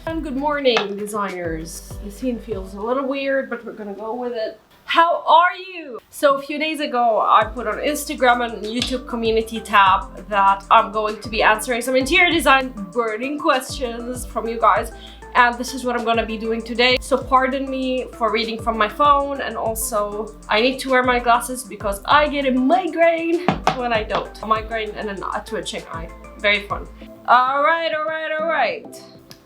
And good morning, designers. The scene feels a little weird, but we're gonna go with it. How are you? So a few days ago, I put on Instagram and YouTube community tab that I'm going to be answering some interior design burning questions from you guys. And this is what I'm gonna be doing today. So pardon me for reading from my phone, and also I need to wear my glasses because I get a migraine when I don't. A migraine and then a twitching eye. Very fun. All right.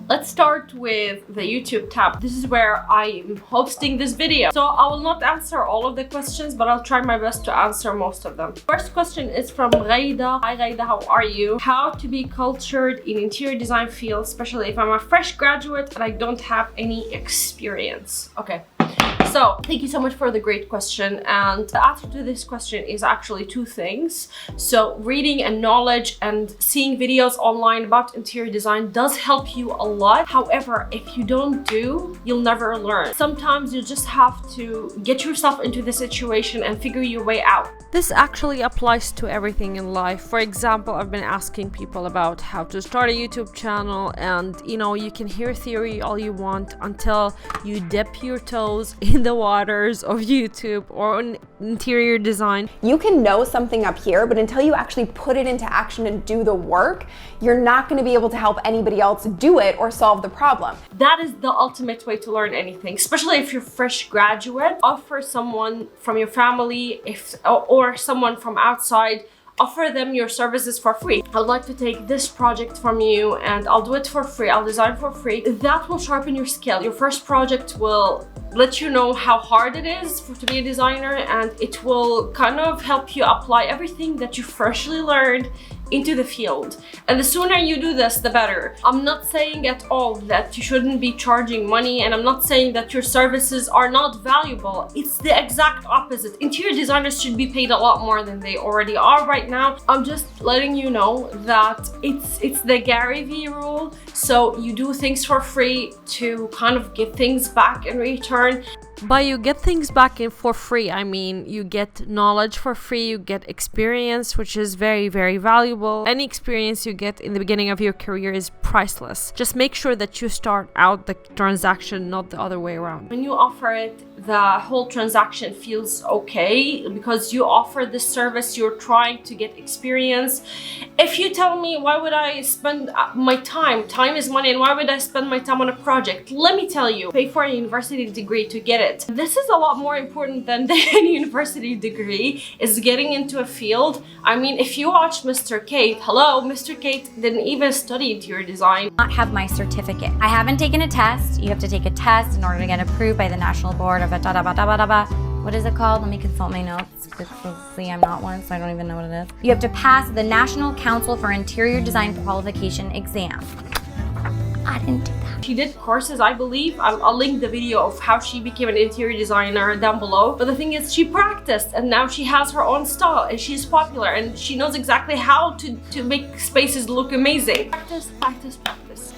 Let's start with the YouTube tab. This is where I'm hosting this video. So I will not answer all of the questions, but I'll try my best to answer most of them. First question is from Rayda. Hi Rayda, how are you? How to be cultured in interior design field, especially if I'm a fresh graduate and I don't have any experience. Okay. So, thank you so much for the great question, and the answer to this question is actually two things. So, reading and knowledge and seeing videos online about interior design does help you a lot. However, if you don't do, you'll never learn. Sometimes you just have to get yourself into the situation and figure your way out. This actually applies to everything in life. For example, I've been asking people about how to start a YouTube channel, and you can hear theory all you want until you dip your toes in the waters of YouTube or on interior design. You can know something up here, but until you actually put it into action and do the work, you're not going to be able to help anybody else do it or solve the problem. That is the ultimate way to learn anything, especially if you're fresh graduate. Offer someone from your family or someone from outside, offer them your services for free. I'd like to take this project from you and I'll do it for free. I'll design for free. That will sharpen your skill. Your first project will let you know how hard it is to be a designer, and it will kind of help you apply everything that you freshly learned into the field. And the sooner you do this, the better. I'm not saying at all that you shouldn't be charging money, and I'm not saying that your services are not valuable. It's the exact opposite. Interior designers should be paid a lot more than they already are right now. I'm just letting you know that it's the Gary Vee rule. So you do things for free to kind of get things back in return. By you get things back in for free, I mean you get knowledge for free, you get experience, which is very, very valuable. Any experience you get in the beginning of your career is priceless. Just make sure that you start out the transaction, not the other way around. When you offer it, the whole transaction feels okay because you offer this service, you're trying to get experience. If you tell me, why would I spend my time? Time is money, and why would I spend my time on a project? Let me tell you, pay for a university degree to get it. This is a lot more important than the university degree, is getting into a field. I mean, if you watch Mr. Kate, hello, Mr. Kate didn't even study interior design. Not have my certificate. I haven't taken a test. You have to take a test in order to get approved by the National Board of what is it called? Let me consult my notes. See, I'm not one, so I don't even know what it is. You have to pass the National Council for Interior Design Qualification exam. I didn't do that. She did courses, I believe. I'll link the video of how she became an interior designer down below. But the thing is, she practiced and now she has her own style and she's popular and she knows exactly how to make spaces look amazing. Practice.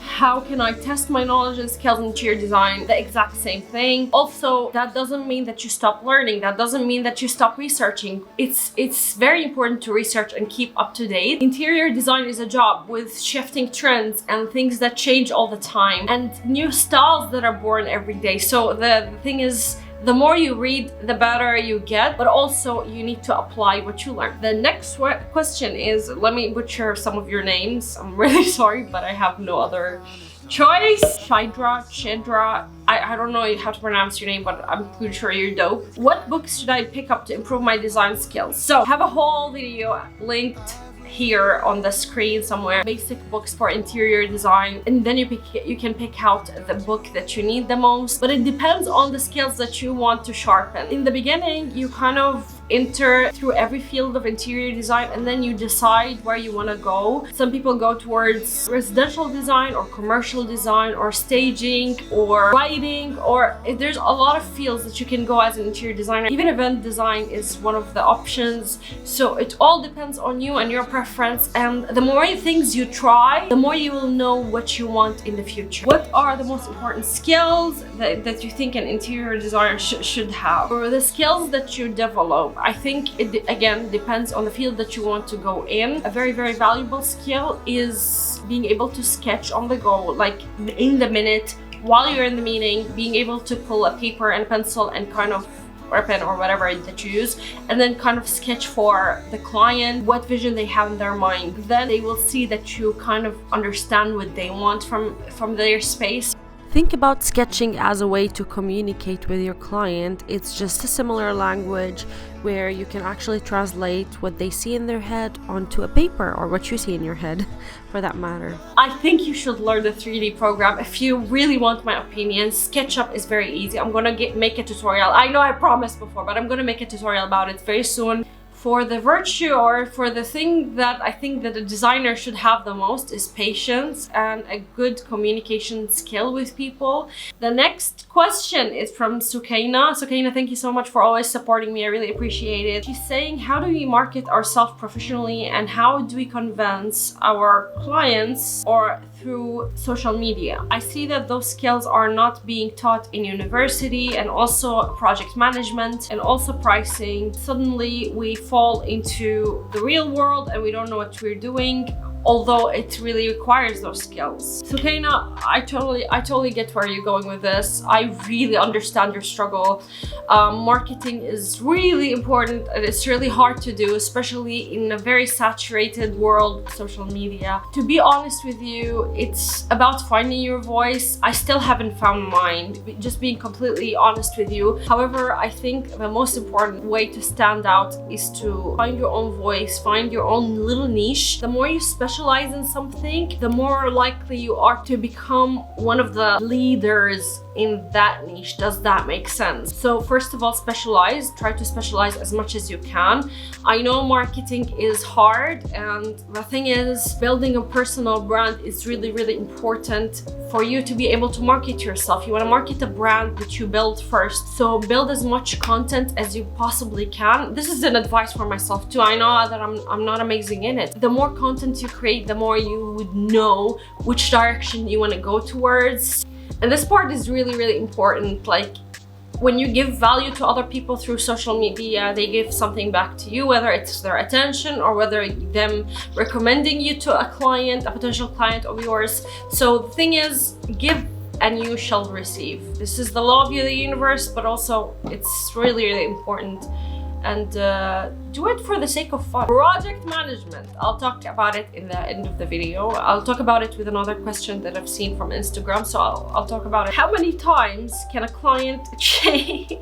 How can I test my knowledge and skills in interior design? The exact same thing. Also, that doesn't mean that you stop learning. That doesn't mean that you stop researching. It's very important to research and keep up to date. Interior design is a job with shifting trends and things that change all the time and new styles that are born every day. So the thing is, the more you read, the better you get, but also you need to apply what you learn. The next question is, let me butcher some of your names. I'm really sorry, but I have no other choice. Shidra, I don't know how to pronounce your name, but I'm pretty sure you're dope. What books should I pick up to improve my design skills? So I have a whole video linked here on the screen somewhere. Basic books for interior design, and then you can pick out the book that you need the most, but it depends on the skills that you want to sharpen. In the beginning, you kind of enter through every field of interior design and then you decide where you want to go. Some people go towards residential design or commercial design or staging or writing, or there's a lot of fields that you can go as an interior designer. Even event design is one of the options. So it all depends on you and your preference, and the more things you try, the more you will know what you want in the future. What are the most important skills that you think an interior designer should have, or the skills that you develop I think it again depends on the field that you want to go in. A very, very valuable skill is being able to sketch on the go, like in the minute, while you're in the meeting, being able to pull a paper and pencil and kind of, or a pen or whatever that you use, and then kind of sketch for the client what vision they have in their mind. Then they will see that you kind of understand what they want from their space. Think about sketching as a way to communicate with your client. It's just a similar language where you can actually translate what they see in their head onto a paper, or what you see in your head for that matter. I think you should learn the 3D program. If you really want my opinion, SketchUp is very easy. I'm gonna make a tutorial. I know I promised before, but I'm gonna make a tutorial about it very soon. For the virtue, or for the thing that I think that a designer should have the most, is patience and a good communication skill with people. The next question is from Sukaina. Sukaina, thank you so much for always supporting me. I really appreciate it. She's saying, how do we market ourselves professionally, and how do we convince our clients or through social media? I see that those skills are not being taught in university, and also project management and also pricing. Suddenly we fall into the real world and we don't know what we're doing, although it really requires those skills. So Kaina, I totally get where you're going with this. I really understand your struggle. Marketing is really important, and it's really hard to do, especially in a very saturated world, social media. To be honest with you, it's about finding your voice. I still haven't found mine, just being completely honest with you. However, I think the most important way to stand out is to find your own voice, find your own little niche. The more you specialize in something, the more likely you are to become one of the leaders in that niche. Does that make sense? So first of all, specialize. Try to specialize as much as you can. I know marketing is hard, and the thing is, building a personal brand is really, really important for you to be able to market yourself. You want to market a brand that you build first. So build as much content as you possibly can. This is an advice for myself too. I know that I'm not amazing in it. The more content you create, the more you would know which direction you want to go towards. And this part is really, really important. Like, when you give value to other people through social media, they give something back to you, whether it's their attention or whether them recommending you to a client, a potential client of yours. So the thing is, give and you shall receive. This is the law of the universe, but also it's really, really important. And do it for the sake of fun. Project management, I'll talk about it in the end of the video. I'll talk about it with another question that I've seen from Instagram, so I'll talk about it. How many times can a client change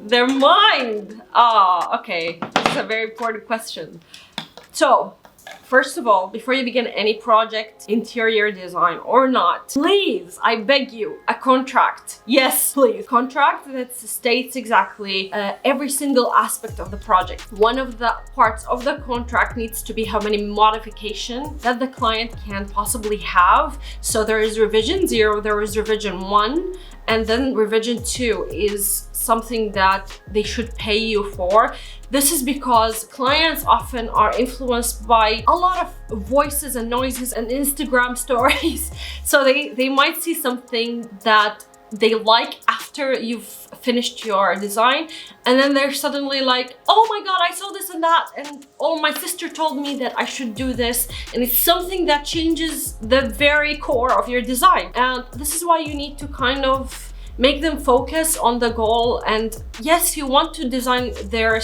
their mind? Okay, this is a very important question. So, first of all, before you begin any project, interior design or not, please, I beg you, a contract. Yes, please. Contract that states exactly every single aspect of the project. One of the parts of the contract needs to be how many modifications that the client can possibly have. So there is revision 0, there is revision 1, and then revision 2 is something that they should pay you for. This is because clients often are influenced by a lot of voices and noises and Instagram stories. So they might see something that they like after you've finished your design, and then they're suddenly like, oh my god, I saw this and that, and oh, my sister told me that I should do this, and it's something that changes the very core of your design. And this is why you need to kind of make them focus on the goal. And yes, you want to design their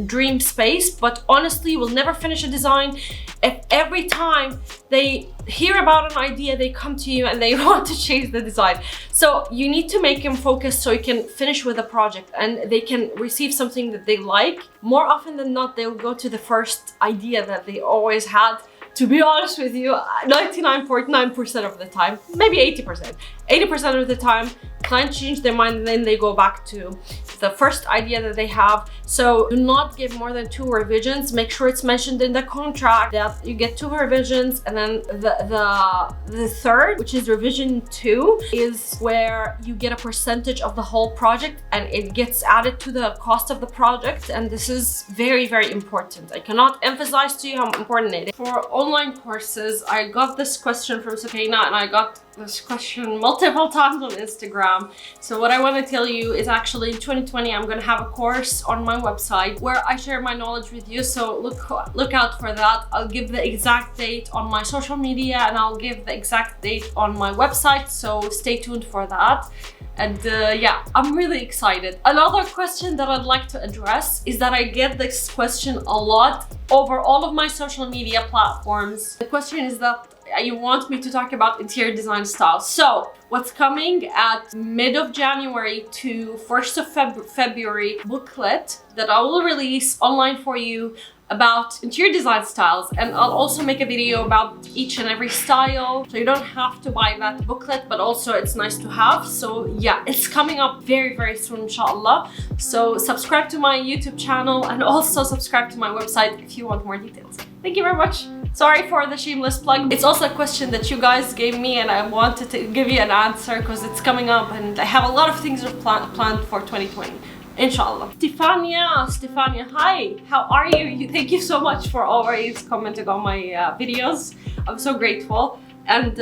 dream space, but honestly, you will never finish a design if every time they hear about an idea, they come to you and they want to change the design. So you need to make them focus so you can finish with the project and they can receive something that they like. More often than not, they'll go to the first idea that they always had. To be honest with you, 99.9% of the time, maybe 80% of the time, clients change their mind and then they go back to the first idea that they have. So do not give more than 2 revisions. Make sure it's mentioned in the contract that you get 2 revisions, and then the third, which is revision 2, is where you get a percentage of the whole project and it gets added to the cost of the project. And this is very, very important. I cannot emphasize to you how important it is. For online courses, I got this question from Sukaina, and I got this question multiple times on Instagram. Instagram. So what I want to tell you is actually in 2020 I'm going to have a course on my website where I share my knowledge with you, so look out for that. I'll give the exact date on my social media and I'll give the exact date on my website, so stay tuned for that. And yeah, I'm really excited. Another question that I'd like to address is that I get this question a lot over all of my social media platforms. The question is that you want me to talk about interior design styles. So what's coming at mid of January to 1st of February booklet that I will release online for you about interior design styles, and I'll also make a video about each and every style, so you don't have to buy that booklet, but also it's nice to have. So yeah, it's coming up very, very soon, inshallah. So subscribe to my YouTube channel and also subscribe to my website if you want more details. Thank you very much. Sorry for the shameless plug. It's also a question that you guys gave me and I wanted to give you an answer because it's coming up and I have a lot of things planned for 2020. Inshallah. Stefania, hi, how are you? Thank you so much for always commenting on my videos. I'm so grateful. And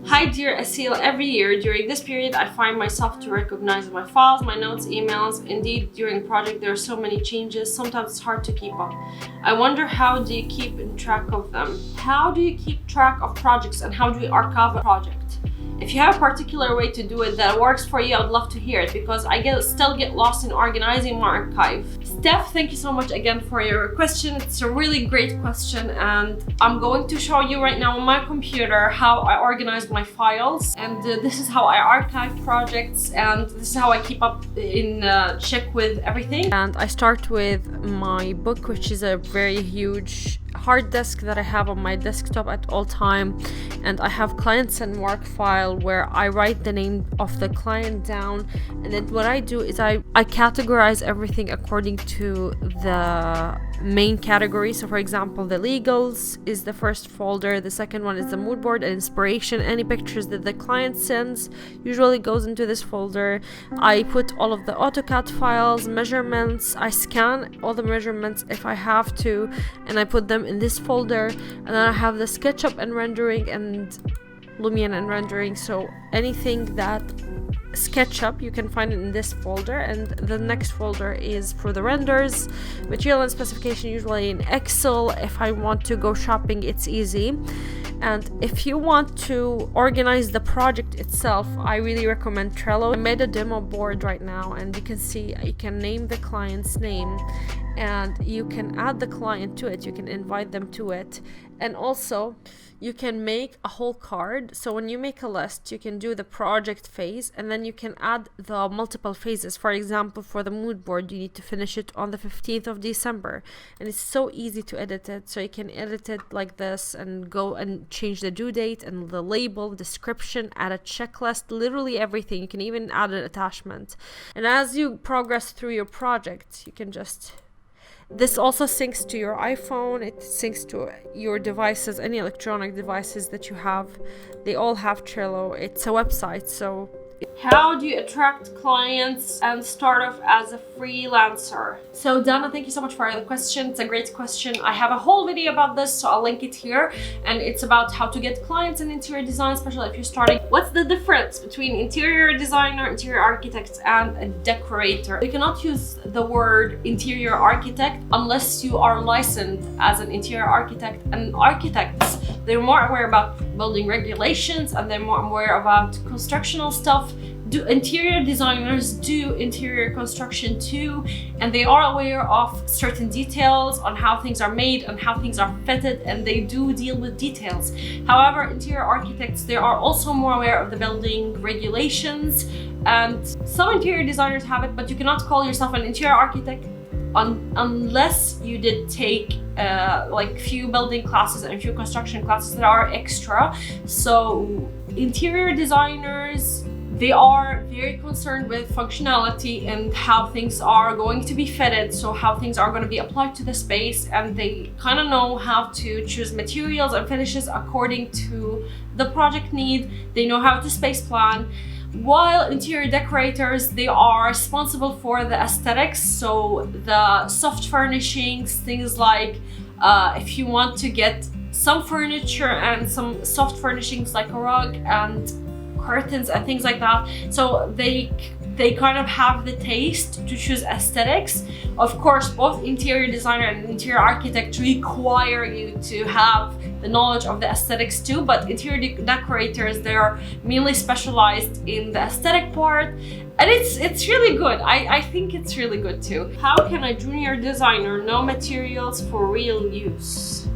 hi dear Asil, every year during this period I find myself to recognize my files, my notes, emails. Indeed, during project there are so many changes, sometimes it's hard to keep up. I wonder, how do you keep in track of them? How do you keep track of projects and how do you archive a project? If you have a particular way to do it that works for you, I'd love to hear it because I still get lost in organizing my archive. Steph, thank you so much again for your question. It's a really great question and I'm going to show you right now on my computer how I organize my files, and this is how I archive projects, and this is how I keep up in check with everything. And I start with my book, which is a very huge hard disk that I have on my desktop at all time, and I have clients and work file where I write the name of the client down, and then what I do is I categorize everything according to the main category. So for example, the legals is the first folder, the second one is the mood board and inspiration. Any pictures that the client sends usually goes into this folder. I put all of the AutoCAD files, measurements, I scan all the measurements if I have to, and I put them in this folder. And then I have the SketchUp and rendering and Lumion and rendering, so anything that SketchUp you can find it in this folder, and the next folder is for the renders, material and specification, usually in Excel. If I want to go shopping, it's easy. And if you want to organize the project itself, I really recommend Trello. I made a demo board right now, and you can see you can name the client's name and you can add the client to it, you can invite them to it, and also you can make a whole card. So when you make a list, you can do the project phase and then you can add the multiple phases. For example, for the mood board, you need to finish it on the 15th of December, and it's so easy to edit it. So you can edit it like this and go and change the due date and the label, description, add a checklist, literally everything. You can even add an attachment. And as you progress through your project, you can just... This also syncs to your iPhone, it syncs to your devices, any electronic devices that you have. They all have Trello. It's a website, so... How do you attract clients and start off as a freelancer? So Dana, thank you so much for the question. It's a great question. I have a whole video about this, so I'll link it here. And it's about how to get clients in interior design, especially if you're starting. What's the difference between interior designer, interior architect, and a decorator? You cannot use the word interior architect unless you are licensed as an interior architect. And architects, they're more aware about building regulations and they're more aware about constructional stuff. Interior designers do interior construction too, and they are aware of certain details on how things are made and how things are fitted, and they do deal with details. However, interior architects, they are also more aware of the building regulations, and some interior designers have it, but you cannot call yourself an interior architect unless you did take like few building classes and a few construction classes that are extra. So interior designers, they are very concerned with functionality and how things are going to be fitted, so how things are going to be applied to the space, and they kind of know how to choose materials and finishes according to the project need. They know how to space plan. While interior decorators, they are responsible for the aesthetics, so the soft furnishings, things like if you want to get some furniture and some soft furnishings like a rug and curtains and things like that. So they kind of have the taste to choose aesthetics. Of course, both interior designer and interior architect require you to have the knowledge of the aesthetics too, but interior decorators, they are mainly specialized in the aesthetic part, and it's really good. I think it's really good too. How can a junior designer know materials for real use?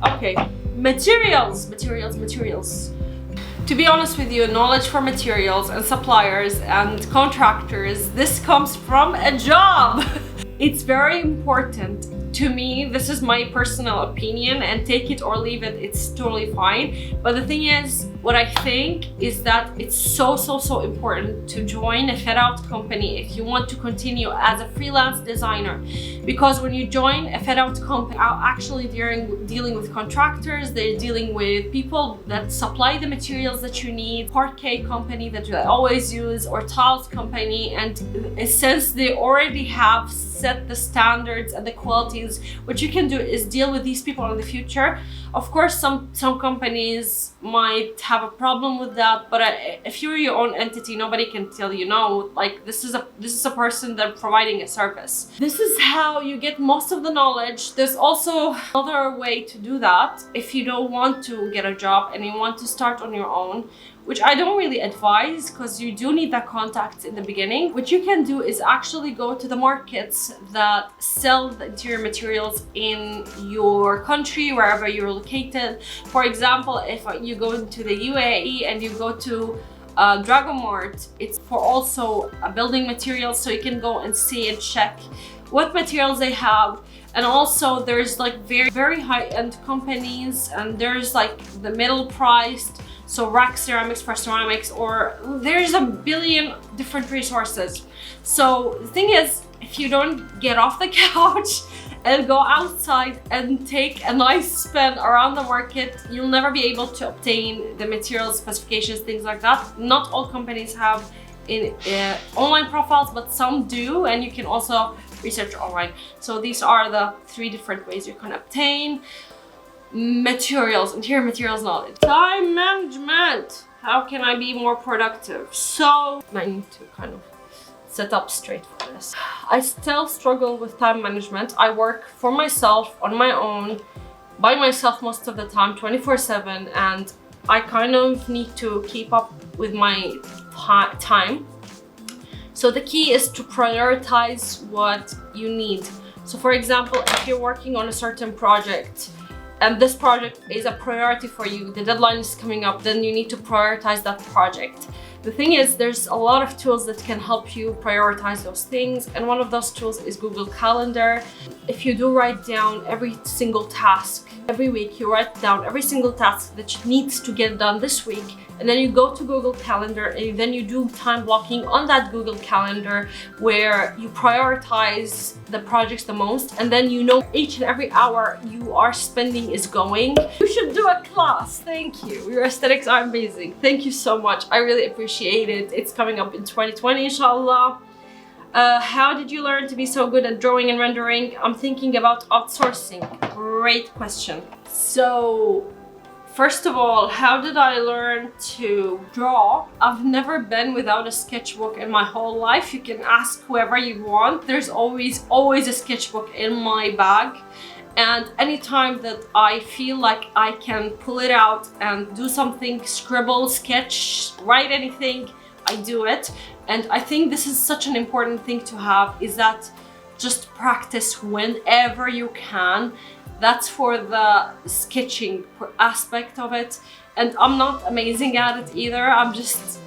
Okay, materials. To be honest with you, knowledge for materials and suppliers and contractors, this comes from a job. It's very important to me. This is my personal opinion, and take it or leave it, it's totally fine. But the thing is, what I think is that it's so important to join a fit-out company if you want to continue as a freelance designer. Because when you join a fit-out company, actually dealing with contractors, they're dealing with people that supply the materials that you need, Parquet company that you always use, or tiles company, and since they already have set the standards and the qualities, what you can do is deal with these people in the future. Of course, some companies might have a problem with that, but if you're your own entity, nobody can tell you no. Like, this is a person that providing a service. This is how you get most of the knowledge. There's also another way to do that if you don't want to get a job and you want to start on your own, which I don't really advise because you do need that contact in the beginning. What you can do is actually go to the markets that sell the interior materials in your country, wherever you're located. For example, if you go into the UAE and you go to Dragon Mart, it's for also building materials, so you can go and see and check what materials they have. And also there's like very high-end companies, and there's like the middle priced, so rack ceramics for ceramics, or there's a billion different resources. So the thing is, if you don't get off the couch and go outside and take a nice spin around the market, you'll never be able to obtain the material specifications, things like that. Not all companies have in online profiles, but some do, and you can also research online. So these are the 3 different ways you can obtain materials, interior materials knowledge. Time management. How can I be more productive? So I need to kind of set up straight for this. I still struggle with time management. I work for myself, on my own, by myself most of the time, 24/7, and I kind of need to keep up with my time. So the key is to prioritize what you need. So for example, if you're working on a certain project and this project is a priority for you, the deadline is coming up, then you need to prioritize that project. The thing is, there's a lot of tools that can help you prioritize those things, and one of those tools is Google Calendar. If you do write down every single task, every week you write down every single task that needs to get done this week, and then you go to Google Calendar and then you do time blocking on that Google Calendar where you prioritize the projects the most, and then you know each and every hour you are spending is going. You should do a class. Thank you. Your aesthetics are amazing. Thank you so much. I really appreciate it. It's coming up in 2020, inshallah. How did you learn to be so good at drawing and rendering? I'm thinking about outsourcing. Great question. So, first of all, how did I learn to draw? I've never been without a sketchbook in my whole life. You can ask whoever you want. There's always a sketchbook in my bag. And anytime that I feel like I can pull it out and do something, scribble, sketch, write anything, I do it. And I think this is such an important thing to have, is that just practice whenever you can. That's for the sketching aspect of it. And I'm not amazing at it either. I just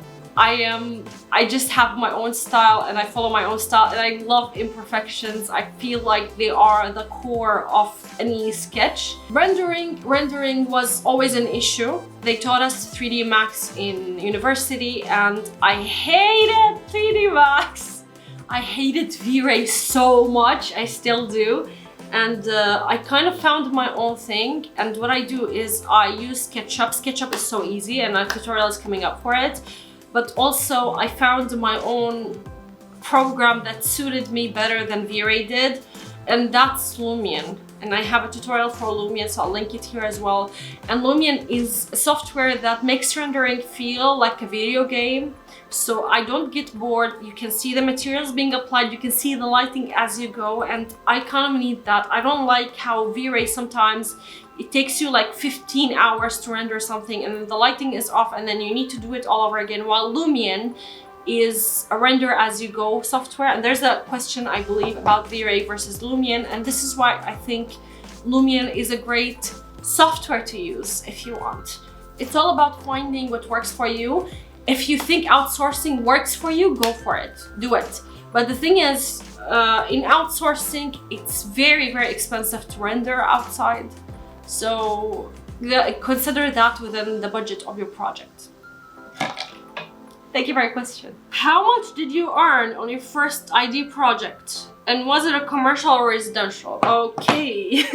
have my own style and I follow my own style, and I love imperfections. I feel like they are the core of any sketch. Rendering was always an issue. They taught us 3D Max in university and I hated 3D Max. I hated Vray so much, I still do. And I kind of found my own thing, and what I do is I use SketchUp. SketchUp is so easy and a tutorial is coming up for it. But also I found my own program that suited me better than Vray did, and that's Lumion. and I have a tutorial for Lumion, so I'll link it here as well. And Lumion is a software that makes rendering feel like a video game, so I don't get bored. You can see the materials being applied, you can see the lighting as you go, and I kind of need that. I don't like how Vray sometimes it takes you like 15 hours to render something and the lighting is off and then you need to do it all over again, while Lumion is a render as you go software. And there's a question, I believe, about Vray versus Lumion, and this is why I think Lumion is a great software to use if you want. It's all about finding what works for you. If you think outsourcing works for you, go for it, do it. But the thing is, in outsourcing, it's very, very expensive to render outside. So consider that within the budget of your project. Thank you for your question. How much did you earn on your first ID project? And was it a commercial or residential? Okay.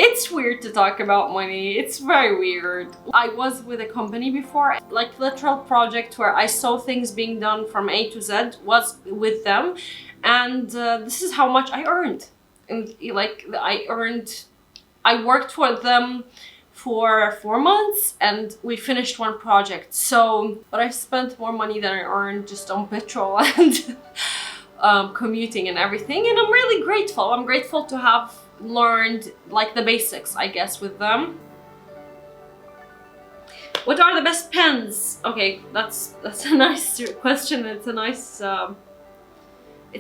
It's weird to talk about money. It's very weird. I was with a company before, like literal project where I saw things being done from A to Z was with them. And this is how much I earned. And like I worked for them for 4 months and we finished one project. So, but I spent more money than I earned just on petrol and commuting and everything. And I'm really grateful. I'm grateful to have learned like the basics, I guess, with them. What are the best pens? Okay, that's a nice question. It's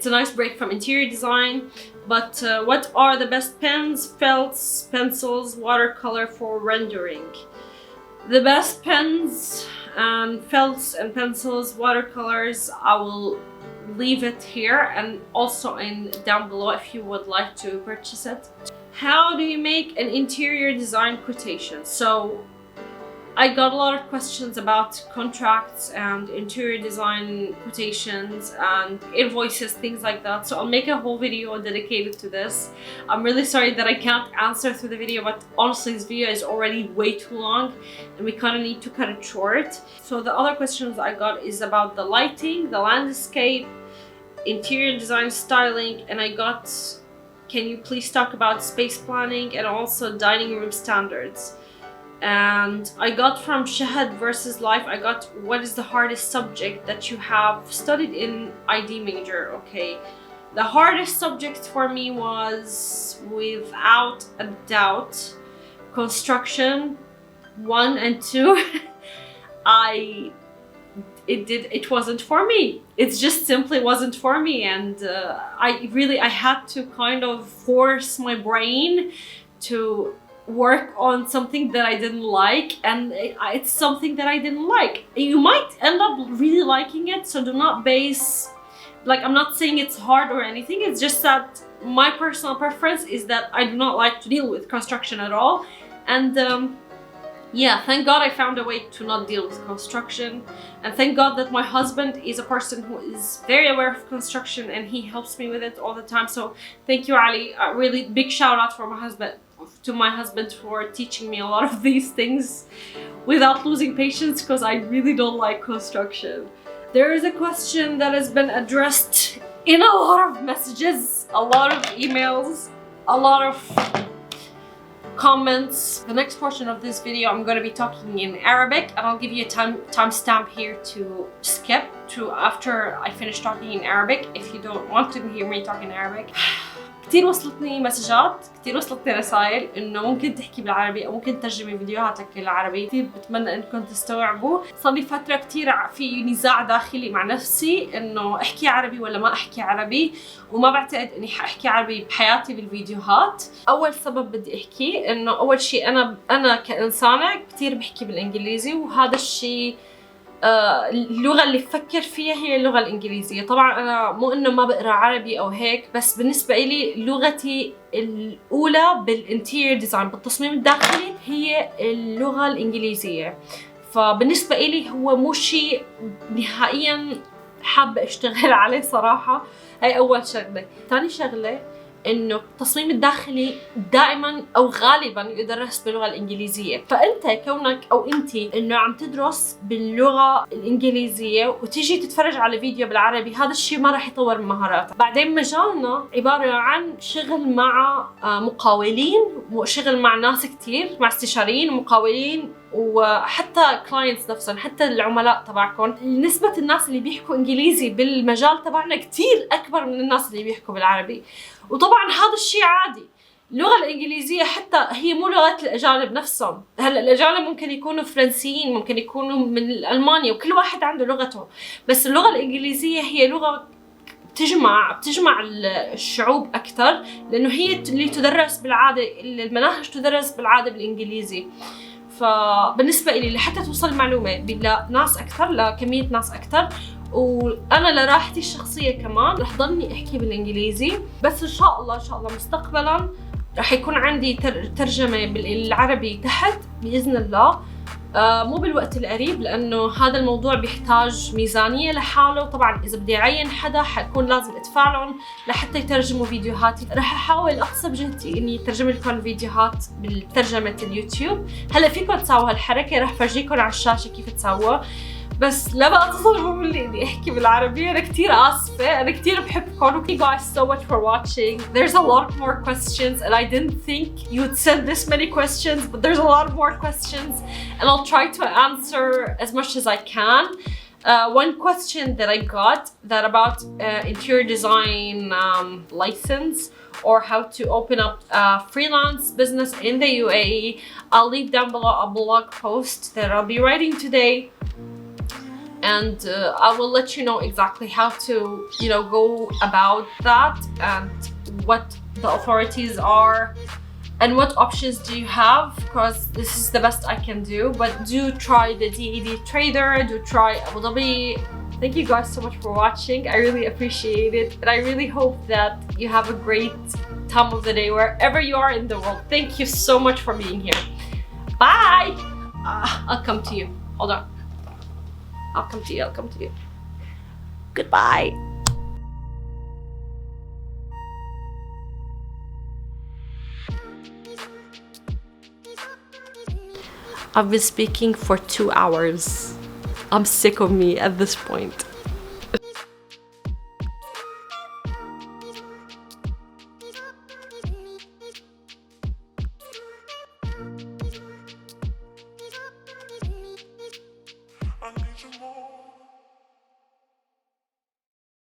a nice break from interior design, but what are the best pens, felts, pencils, watercolor for rendering? The best pens and felts and pencils, watercolors, I will leave it here and also down below if you would like to purchase it. How do you make an interior design quotation? So I got a lot of questions about contracts and interior design quotations and invoices, things like that. So I'll make a whole video dedicated to this. I'm really sorry that I can't answer through the video, but honestly this video is already way too long and we kind of need to cut it short. So the other questions I got is about the lighting, the landscape, interior design styling, and I got, can you please talk about space planning and also dining room standards? And I got from Shahad versus Life, I got what is the hardest subject that you have studied in ID major? Okay, the hardest subject for me was without a doubt construction 1 and 2. It wasn't for me. It just simply wasn't for me, and I had to kind of force my brain to work on something that I didn't like, and it's something that I didn't like. You might end up really liking it, so do not base, like, I'm not saying it's hard or anything, it's just that my personal preference is that I do not like to deal with construction at all. And yeah, thank God I found a way to not deal with construction, and thank God that my husband is a person who is very aware of construction and he helps me with it all the time. So thank you, Ali. A really big shout out for my husband for teaching me a lot of these things without losing patience, because I really don't like construction. There is a question that has been addressed in a lot of messages, a lot of emails, a lot of comments. The next portion of this video I'm going to be talking in Arabic, and I'll give you a timestamp here to skip to after I finish talking in Arabic if you don't want to hear me talk in Arabic. كتير وصلتني مسجات، كتير وصلتني رسائل انه ممكن تحكي بالعربي او ممكن تترجمي فيديوهاتك للعربي. كتير بتمنى انكم تستوعبوا. صار لي فترة كتير في نزاع داخلي مع نفسي انه احكي عربي ولا ما احكي عربي، وما بعتقد اني حاحكي عربي بحياتي بالفيديوهات. اول سبب بدي احكي انه اول شيء انا كإنسانة كتير بحكي بالانجليزي، وهذا الشيء اللغة اللي بفكر فيها هي اللغة الإنجليزية. طبعا أنا مو إنه ما بقرأ عربي أو هيك، بس بالنسبة إلي لغتي الأولى بالانتيريور ديزاين بالتصميم الداخلي هي اللغة الإنجليزية. فبالنسبة إلي هو مو شيء نهائيا حابة أشتغل عليه صراحة. هاي أول شغلة. ثاني شغلة إنه التصميم الداخلي دائما أو غالبا يدرس باللغة الإنجليزية. فأنت كونك أو أنت إنه عم تدرس باللغة الإنجليزية وتيجي تتفرج على فيديو بالعربي، هذا الشيء ما راح يطور مهاراتك. بعدين مجالنا عبارة عن شغل مع مقاولين وشغل مع ناس كتير، مع استشاريين ومقاولين وحتى كلاينتس نفسهم، حتى العملاء تبعكم. نسبة الناس اللي بيحكوا انجليزي بالمجال تبعنا كتير اكبر من الناس اللي بيحكوا بالعربي، وطبعا هذا الشيء عادي. اللغة الإنجليزية حتى هي مو لغة الأجانب نفسهم. هلا الأجانب ممكن يكونوا فرنسيين، ممكن يكونوا من ألمانيا، وكل واحد عنده لغته، بس اللغة الإنجليزية هي لغة بتجمع الشعوب أكثر، لأنه هي اللي تدرس بالعادة، المناهج تدرس بالعادة بالإنجليزي. فبالنسبة إلي لحتى توصل المعلومة لناس أكثر، لكمية ناس أكثر، وأنا لراحتي الشخصية كمان رح ضلني أحكي بالإنجليزي. بس إن شاء الله مستقبلا رح يكون عندي ترجمة بالعربي تحت بإذن الله، مو بالوقت القريب، لأنه هذا الموضوع بيحتاج ميزانية لحاله. طبعا إذا بدي أعين حدا حكون لازم أدفع لهم لحتى يترجموا فيديوهاتي. رح أحاول أقصى بجهدي إني أترجم لكم فيديوهات بترجمة اليوتيوب. هلا فيكم تساووا هالحركة، رح فرجيكم على الشاشة كيف تسووها، بس لا بقى تظلموا مني إني أحكي بالعربي. أنا كتير آسفة، أنا كتير بحبكم. Thank you guys so much for watching. There's a lot more questions and I didn't think you'd send this many questions, but there's a lot more questions and I'll try to answer as much as I can. One question that I got that about interior design license or how to open up a freelance business in the UAE. I'll leave down below a blog post that I'll be writing today. And I will let you know exactly how to, go about that and what the authorities are and what options do you have, because this is the best I can do. But do try the DED Trader, do try Abu Dhabi. Thank you guys so much for watching. I really appreciate it, and I really hope that you have a great time of the day wherever you are in the world. Thank you so much for being here. Bye! I'll come to you. Hold on. I'll come to you. Goodbye. I've been speaking for 2 hours. I'm sick of me at this point.